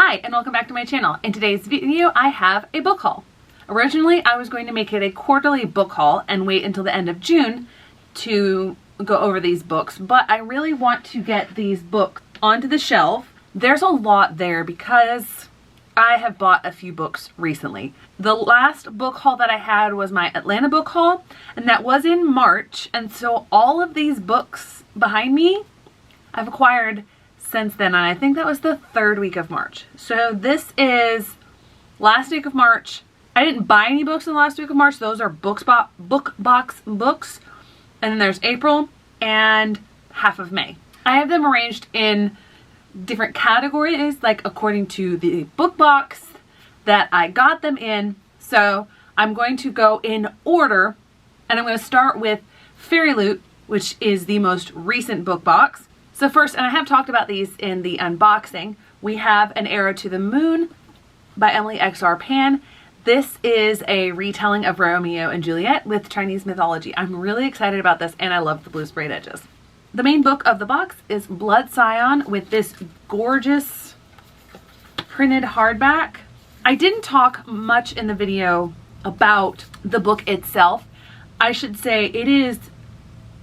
Hi, and welcome back to my channel. In today's video, I have a book haul. Originally, I was going to make it a quarterly book haul and wait until the end of June to go over these books, but I really want to get these books onto the shelf. There's a lot there because I have bought a few books recently. The last book haul that I had was my Atlanta book haul, and that was in March, and so all of these books behind me, I've acquired since then, and I think that was the third week of March. So this is last week of March. I didn't buy any books in the last week of March. Those are book box books. And then there's April and half of May. I have them arranged in different categories, like according to the book box that I got them in. So I'm going to go in order, and I'm going to start with Fairy Loot, which is the most recent book box. So first, and I have talked about these in the unboxing, we have An Arrow to the Moon by Emily X.R. Pan. This is a retelling of Romeo and Juliet with Chinese mythology. I'm really excited about this, and I love the blue sprayed edges. The main book of the box is Blood Scion with this gorgeous printed hardback. I didn't talk much in the video about the book itself. I should say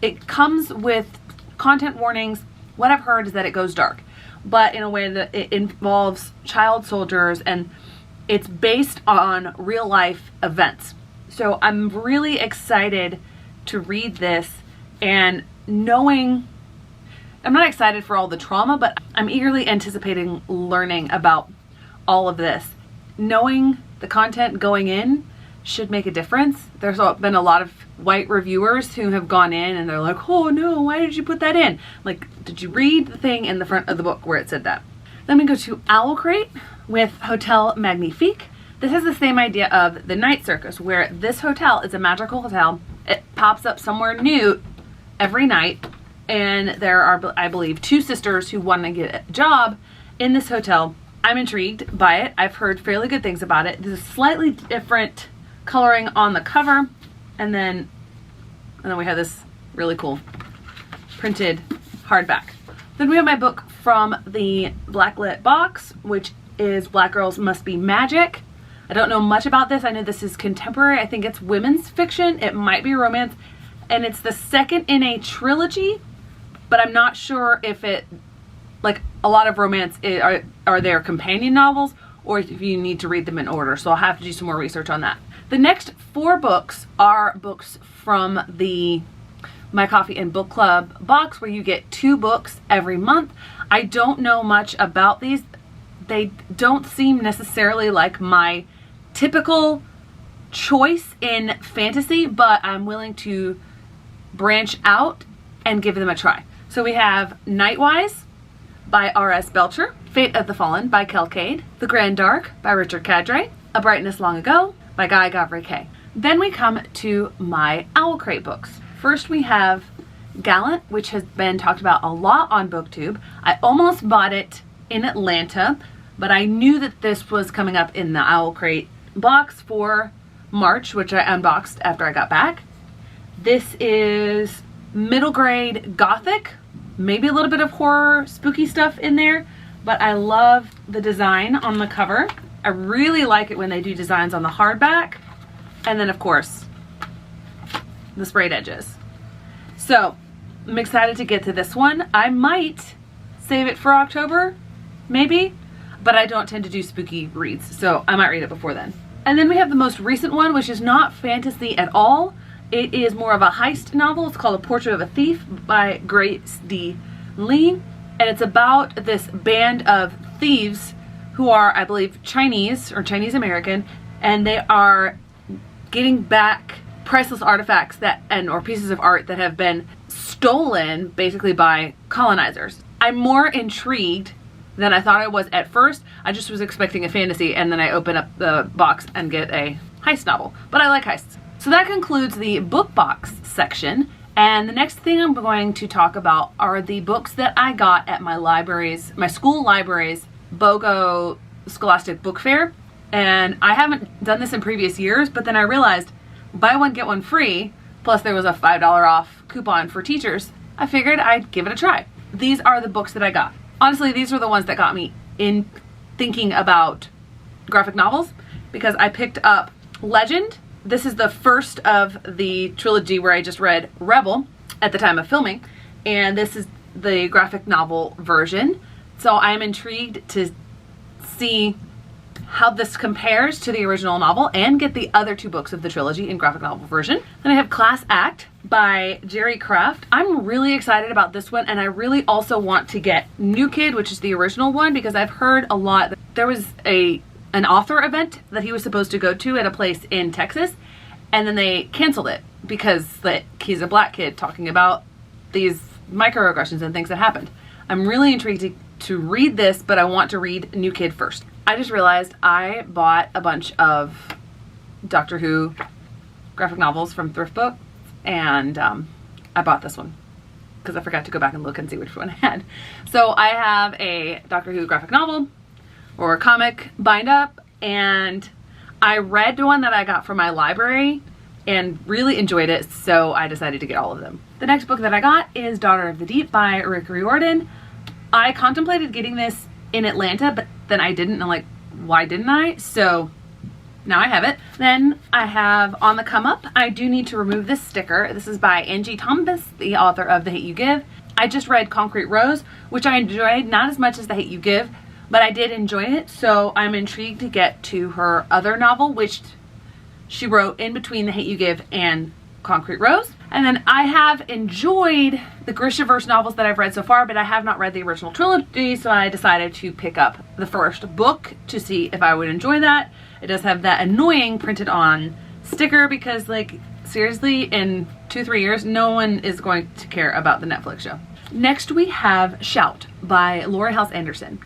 it comes with content warnings. What I've heard is that it goes dark, but in a way that it involves child soldiers, and it's based on real life events. So I'm really excited to read this, and knowing, I'm not excited for all the trauma, but I'm eagerly anticipating learning about all of this. Knowing the content going in should make a difference. There's been a lot of white reviewers who have gone in and they're like, oh no, why did you put that in? Like, did you read the thing in the front of the book where it said that? Then we go to Owl Crate with Hotel Magnifique. This has the same idea of the Night Circus, where this hotel is a magical hotel. It pops up somewhere new every night, and there are, I believe, two sisters who want to get a job in this hotel. I'm intrigued by it. I've heard fairly good things about it. There's a slightly different coloring on the cover, and then we have this really cool printed hardback. Then we have my book from the Blacklit box, which is Black Girls Must Be Magic. I don't know much about this. I know this is contemporary. I think it's women's fiction. It might be romance, and it's the second in a trilogy, but I'm not sure if it, like a lot of romance, are there companion novels, or if you need to read them in order. So I'll have to do some more research on that. The next 4 books are books from the My Coffee and Book Club box, where you get 2 books every month. I don't know much about these. They don't seem necessarily like my typical choice in fantasy, but I'm willing to branch out and give them a try. So we have Nightwise by R.S. Belcher, Fate of the Fallen by Kel Cade, The Grand Dark by Richard Cadre, A Brightness Long Ago by Guy Gavriquet. Then we come to my Owl Crate books. First we have Gallant, which has been talked about a lot on BookTube. I almost bought it in Atlanta, but I knew that this was coming up in the Owl Crate box for March, which I unboxed after I got back. This is middle grade gothic, maybe a little bit of horror, spooky stuff in there, but I love the design on the cover. I really like it when they do designs on the hardback, and then of course the sprayed edges. So I'm excited to get to this one. I might save it for October, maybe, but I don't tend to do spooky reads, so I might read it before then. And then we have the most recent one, which is not fantasy at all. It is more of a heist novel. It's called A Portrait of a Thief by Grace D. Lee, and it's about this band of thieves who are, I believe, Chinese or Chinese American, and they are getting back priceless artifacts or pieces of art that have been stolen basically by colonizers. I'm more intrigued than I thought I was at first. I just was expecting a fantasy, and then I open up the box and get a heist novel, but I like heists. So that concludes the book box section, and the next thing I'm going to talk about are the books that I got at my school library's BOGO Scholastic Book Fair. And I haven't done this in previous years, but then I realized buy one get one free, plus there was a $5 off coupon for teachers. I figured I'd give it a try. These are the books that I got. Honestly, these were the ones that got me thinking about graphic novels because I picked up Legend. This is the first of the trilogy where I just read Rebel at the time of filming, and this is the graphic novel version. So I'm intrigued to see how this compares to the original novel and get the other 2 books of the trilogy in graphic novel version. Then I have Class Act by Jerry Craft. I'm really excited about this one, and I really also want to get New Kid, which is the original one, because I've heard a lot. There was an author event that he was supposed to go to at a place in Texas, and then they canceled it because he's a black kid talking about these microaggressions and things that happened. I'm really intrigued to read this, but I want to read New Kid first. I just realized I bought a bunch of Doctor Who graphic novels from Thrift Book, and I bought this one because I forgot to go back and look and see which one I had. So I have a Doctor Who graphic novel or a comic bind up, and I read one that I got from my library and really enjoyed it, so I decided to get all of them. The next book that I got is Daughter of the Deep by Rick Riordan. I contemplated getting this in Atlanta, but then I didn't. I'm like, why didn't I? So now I have it. Then I have On the Come Up. I do need to remove this sticker. This is by Angie Thomas, the author of The Hate You Give. I just read Concrete Rose, which I enjoyed, not as much as The Hate You Give, but I did enjoy it. So I'm intrigued to get to her other novel, which she wrote in between The Hate You Give and Concrete Rose. And then I have enjoyed the Grishaverse novels that I've read so far, but I have not read the original trilogy, so I decided to pick up the first book to see if I would enjoy that. It does have that annoying printed on sticker because, like, seriously, in 2-3 years, no one is going to care about the Netflix show. Next we have Shout by Laurie Halse Anderson.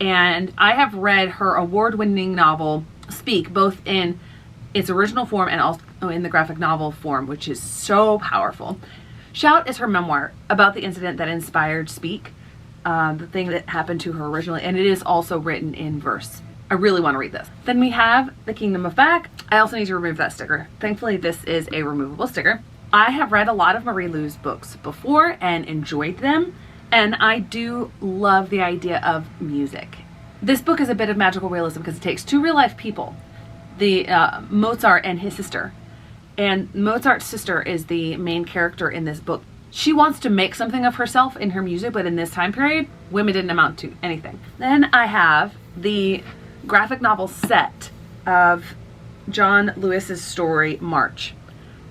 And I have read her award-winning novel, Speak, both in its original form and also in the graphic novel form, which is so powerful. Shout is her memoir about the incident that inspired Speak, the thing that happened to her originally, and it is also written in verse. I really want to read this. Then we have The Kingdom of Back. I also need to remove that sticker. Thankfully, this is a removable sticker. I have read a lot of Marie Lu's books before and enjoyed them, and I do love the idea of music. This book is a bit of magical realism because it takes 2 real-life people, the Mozart and his sister. And Mozart's sister is the main character in this book. She wants to make something of herself in her music, but in this time period, women didn't amount to anything. Then I have the graphic novel set of John Lewis's story, March.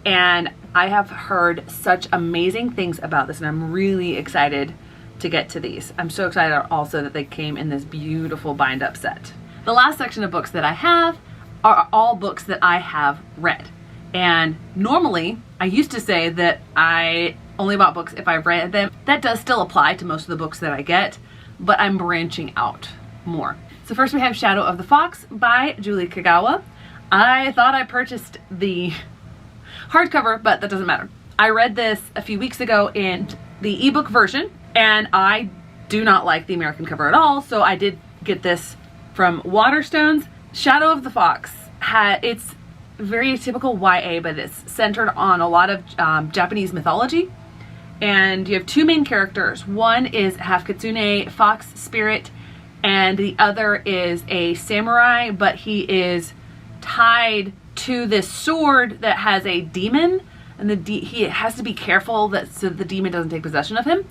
And I have heard such amazing things about this, and I'm really excited to get to these. I'm so excited also that they came in this beautiful bind-up set. The last section of books that I have are all books that I have read. And normally, I used to say that I only bought books if I read them. That does still apply to most of the books that I get, but I'm branching out more. So first we have Shadow of the Fox by Julie Kagawa. I thought I purchased the hardcover, but that doesn't matter. I read this a few weeks ago in the ebook version, and I do not like the American cover at all, so I did get this from Waterstones. Shadow of the Fox, it's very typical YA, but it's centered on a lot of Japanese mythology. And you have 2 main characters. One is half kitsune fox spirit, and the other is a samurai, but he is tied to this sword that has a demon, and he has to be careful so the demon doesn't take possession of him.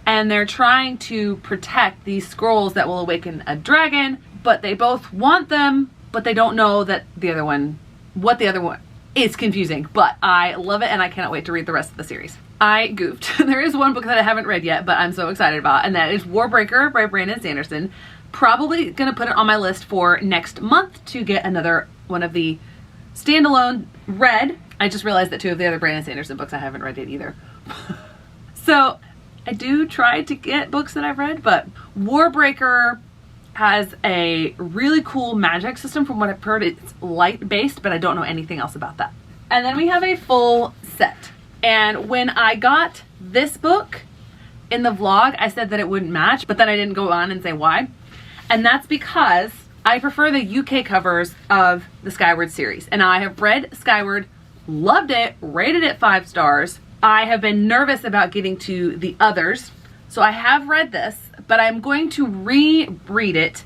And they're trying to protect these scrolls that will awaken a dragon, but they both want them, but they don't know that what the other one is. Confusing, but I love it and I cannot wait to read the rest of the series. I goofed. There is one book that I haven't read yet, but I'm so excited about, and that is Warbreaker by Brandon Sanderson. Probably gonna put it on my list for next month to get another one of the standalone read. I just realized that 2 of the other Brandon Sanderson books I haven't read yet either. So I do try to get books that I've read, but Warbreaker has a really cool magic system. From what I've heard, it's light based, but I don't know anything else about that. And then we have a full set. And when I got this book in the vlog, I said that it wouldn't match, but then I didn't go on and say why. And that's because I prefer the UK covers of the Skyward series. And I have read Skyward, loved it, rated it 5 stars. I have been nervous about getting to the others. So I have read this, but I'm going to reread it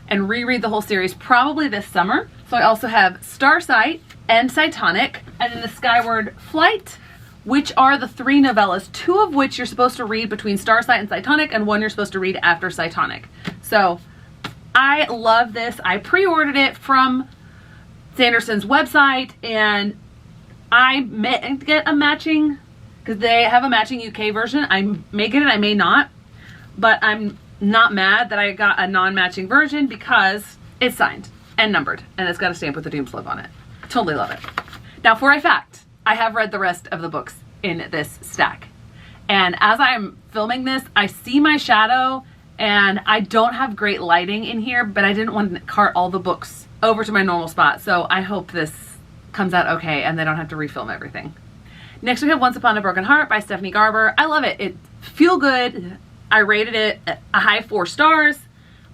and reread the whole series probably this summer. So I also have Starsight and Cytonic, and then the Skyward Flight, which are the 3 novellas, 2 of which you're supposed to read between Starsight and Cytonic, and 1 you're supposed to read after Cytonic. So I love this. I pre-ordered it from Sanderson's website, and I may get a matching, because they have a matching UK version. I may get it, I may not, but I'm not mad that I got a non-matching version because it's signed and numbered, and it's got a stamp with the Doomslip on it. Totally love it. Now, for a fact, I have read the rest of the books in this stack, and as I'm filming this, I see my shadow, and I don't have great lighting in here, but I didn't want to cart all the books over to my normal spot, so I hope this comes out okay and they don't have to refilm everything. Next we have Once Upon a Broken Heart by Stephanie Garber. I love it. It feel good. I rated it a high 4 stars.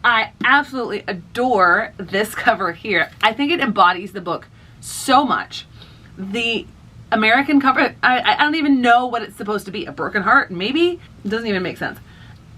I absolutely adore this cover here. I think it embodies the book so much. The American cover, I don't even know what it's supposed to be. A broken heart, maybe? It doesn't even make sense.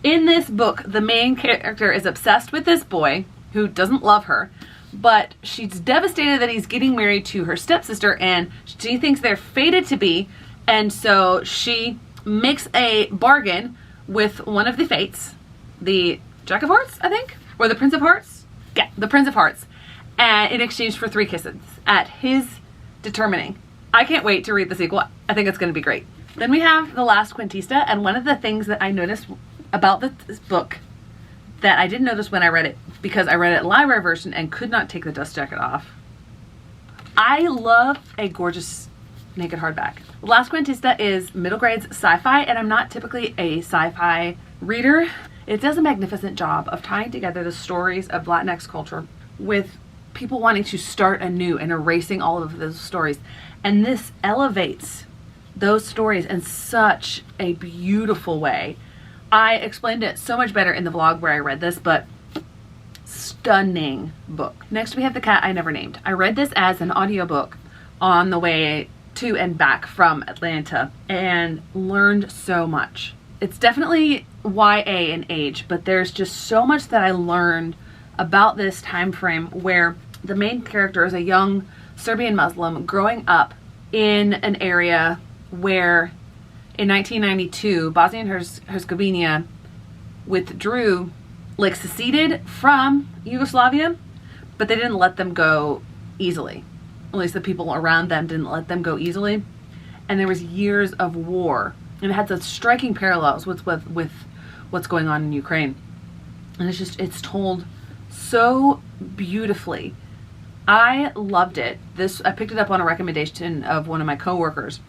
In this book, the main character is obsessed with this boy who doesn't love her, but she's devastated that he's getting married to her stepsister, and she thinks they're fated to be, and so she makes a bargain with one of the fates, the Jack of Hearts, I think, or the Prince of Hearts? Yeah, the Prince of Hearts, and in exchange for 3 kisses at his determining. I can't wait to read the sequel. I think it's going to be great. Then we have The Last Quintista, and one of the things that I noticed about this book that I didn't notice when I read it, because I read it library version and could not take the dust jacket off. I love a gorgeous naked hardback. The Last Quintista is middle grades sci-fi, and I'm not typically a sci-fi reader. It does a magnificent job of tying together the stories of Latinx culture with people wanting to start anew and erasing all of those stories. And this elevates those stories in such a beautiful way. I explained it so much better in the vlog where I read this, but stunning book. Next we have The Cat I Never Named. I read this as an audiobook on the way to and back from Atlanta and learned so much. It's definitely YA in age, but there's just so much that I learned about this time frame where the main character is a young Serbian Muslim growing up in an area where in 1992 Bosnia and Herzegovina withdrew, like seceded from Yugoslavia, but they didn't let them go easily. At least the people around them didn't let them go easily. And there was years of war, and it had such striking parallels with what's going on in Ukraine. And it's told so beautifully. I loved it. I picked it up on a recommendation of one of my coworkers,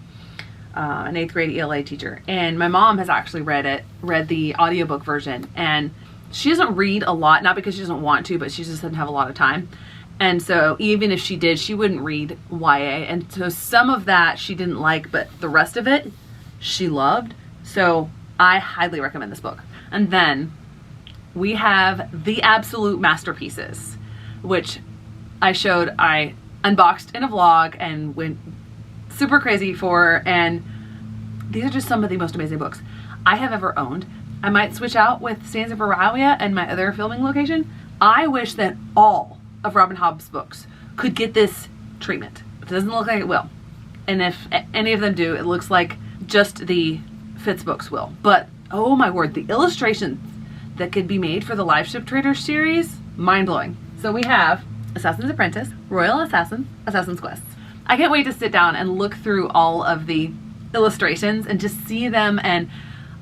an 8th grade ELA teacher, and my mom has actually read the audiobook version, and she doesn't read a lot, not because she doesn't want to, but she just doesn't have a lot of time. And so even if she did, she wouldn't read YA, and so some of that she didn't like, but the rest of it she loved. So I highly recommend this book. And then we have the absolute masterpieces, which I unboxed in a vlog and went super crazy for, and these are just some of the most amazing books I have ever owned. I might switch out with Sands of Aralia and my other filming location. I wish that all of Robin Hobb's books could get this treatment. It doesn't look like it will. And if any of them do, it looks like just the Fitz books will. But oh my word, the illustrations that could be made for the Live Ship Trader series, mind-blowing. So we have Assassin's Apprentice, Royal Assassin, Assassin's Quest. I can't wait to sit down and look through all of the illustrations and just see them. And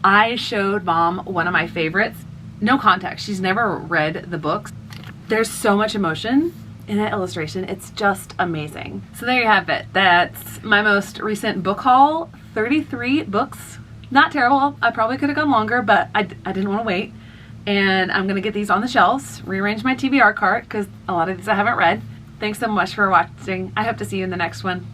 I showed Mom one of my favorites. No context, she's never read the books. There's so much emotion in that illustration. It's just amazing. So there you have it. That's my most recent book haul. 33 books. Not terrible. I probably could have gone longer, but I didn't want to wait. And I'm going to get these on the shelves, rearrange my TBR cart because a lot of these I haven't read. Thanks so much for watching. I hope to see you in the next one.